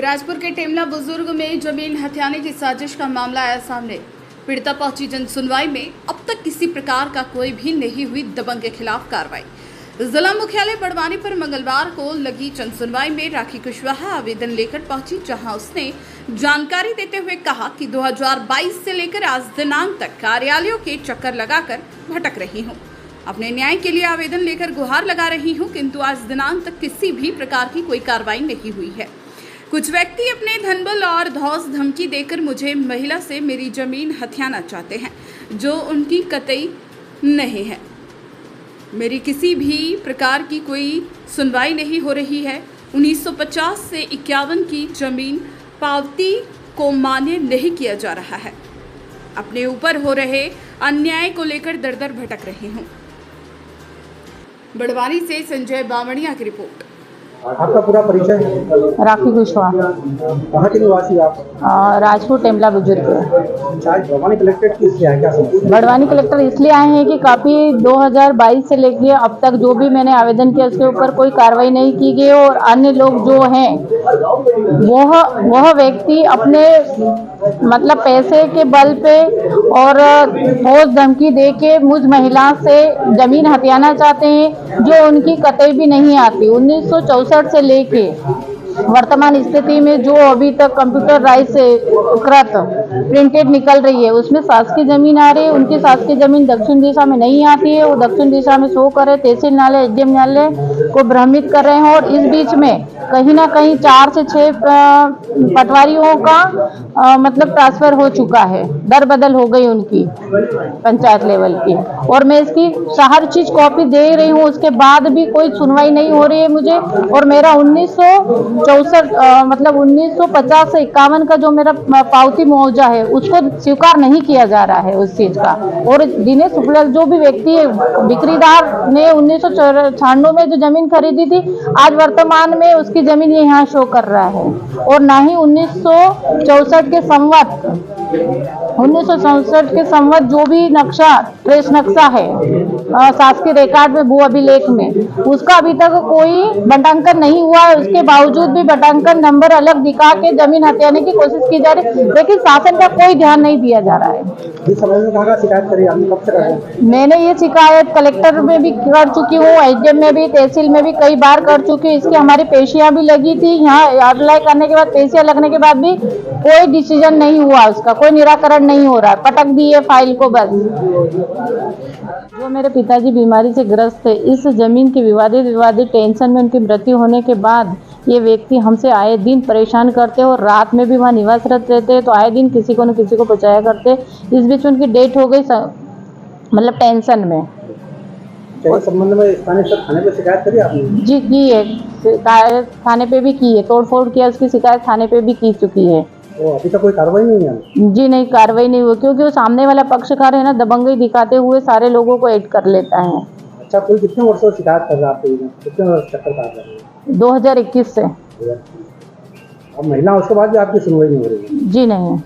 राजपुर के टेमला बुजुर्ग में जमीन हथियाने की साजिश का मामला आया सामने। पीड़िता पहुंची जन सुनवाई में अब तक किसी प्रकार का कोई भी नहीं हुई दबंग के खिलाफ कार्रवाई। जिला मुख्यालय बड़वानी पर मंगलवार को लगी जन सुनवाई में राखी कुशवाहा आवेदन लेकर पहुंची, जहां उसने जानकारी देते हुए कहा कि 2022 से लेकर आज दिनांक तक कार्यालयों के चक्कर लगाकर भटक रही हूं। अपने न्याय के लिए आवेदन लेकर गुहार लगा रही हूं, किंतु आज दिनांक तक किसी भी प्रकार की कोई कार्रवाई नहीं हुई है। कुछ व्यक्ति अपने धनबल और धौस धमकी देकर मुझे महिला से मेरी जमीन हथियाना चाहते हैं, जो उनकी कतई नहीं है। मेरी किसी भी प्रकार की कोई सुनवाई नहीं हो रही है। 1950 से 51 की जमीन पावती को मान्य नहीं किया जा रहा है। अपने ऊपर हो रहे अन्याय को लेकर दर दर भटक रही हूँ। बड़वानी से संजय बामणिया की रिपोर्ट। आपका पूरा परिचय है? राखी कुशवाहा। कहाँ के निवासी आप? राजपुर टेमला बुजुर्ग। बड़वानी कलेक्ट्रेट किस लिए आए, क्या समझ? बड़वानी कलेक्टर इसलिए आए हैं कि काफ़ी 2022 से लेके अब तक जो भी मैंने आवेदन किया उसके ऊपर कोई कार्रवाई नहीं की गई और अन्य लोग जो हैं वह व्यक्ति अपने मतलब पैसे के बल पे और ठोस धमकी दे के मुझ महिला से जमीन हथियाना चाहते हैं, जो उनकी कतई भी नहीं आती। 1964 से लेके वर्तमान स्थिति में जो अभी तक कंप्यूटर राइट से कृत प्रिंटेड निकल रही है, उसमें शासकीय जमीन आ रही है। उनकी शासकीय जमीन दक्षिण दिशा में नहीं आती है। वो दक्षिण दिशा में शो कर रहे, तहसील न्यायालय एसडीएम न्यायालय को भ्रमित कर रहे हैं और इस बीच में कहीं ना कहीं 4 से 6 पटवारियों का मतलब ट्रांसफर हो चुका है, दर बदल हो गई उनकी पंचायत लेवल की, और मैं इसकी हर चीज कॉपी दे रही हूँ। उसके बाद भी कोई सुनवाई नहीं हो रही है मुझे, और मेरा 1964 मतलब 1950 से 51 का जो मेरा पावती मुआवजा है उसको स्वीकार नहीं किया जा रहा है उस चीज का। और दिनेश शुक्ला जो भी व्यक्ति है, बिक्रीदार ने 1996 में जो जमीन खरीदी थी, आज वर्तमान में उसकी जमीन ये यहाँ शो कर रहा है। और ना ही 1964 के संवत जो भी नक्शा ट्रेस नक्शा है शासकीय रिकॉर्ड में भू अभिलेख में, उसका अभी तक कोई बटांकन नहीं हुआ है। उसके बावजूद भी बटांकन नंबर अलग दिखा के जमीन हथियाने की कोशिश की जा रही है, लेकिन शासन का कोई ध्यान नहीं दिया जा रहा है। इस संबंध में कहाँ शिकायत करी आपने, कब से कर रहे हैं? मैंने ये शिकायत कलेक्टर में भी कर चुकी हूँ, एसडीएम में भी, तहसील में भी कई बार कर चुकी हूँ। इसकी हमारी पेशियां भी लगी थी। यहाँ अप्लाई करने के बाद, पेशियां लगने के बाद भी कोई डिसीजन नहीं हुआ, उसका कोई निराकरण नहीं हो रहा है। पटक दी है फाइल को बस। जो मेरे पिताजी बीमारी से ग्रस्त थे, इस जमीन की विवादित टेंशन में उनकी मृत्यु होने के बाद ये व्यक्ति हमसे आए दिन परेशान करते और रात में भी वहाँ निवासरत रहते, तो आए दिन किसी को न किसी को पहुँचाया करते। इस बीच उनकी डेथ हो गई मतलब टेंशन में। इस संबंध में स्थानीय स्तर थाने पे शिकायत करी आपने? जी की है, शिकायत थाने पे भी की है, तोड़फोड़ किया, उसकी शिकायत थाने पे भी की चुकी है। अभी तक कोई कार्रवाई नहीं है? जी नहीं, कार्रवाई नहीं हुई, क्योंकि वो सामने वाला पक्षकार है ना, दबंगई दिखाते हुए सारे लोगों को ऐड कर लेता है। अच्छा, कोई कितने वर्षों से शिकायत कर रहा है आपको? कितने वर्ष चक्कर काट रहे हैं? 2021 से। अब महिला उसके बाद भी आपकी सुनवाई नहीं हो रही है? जी नहीं।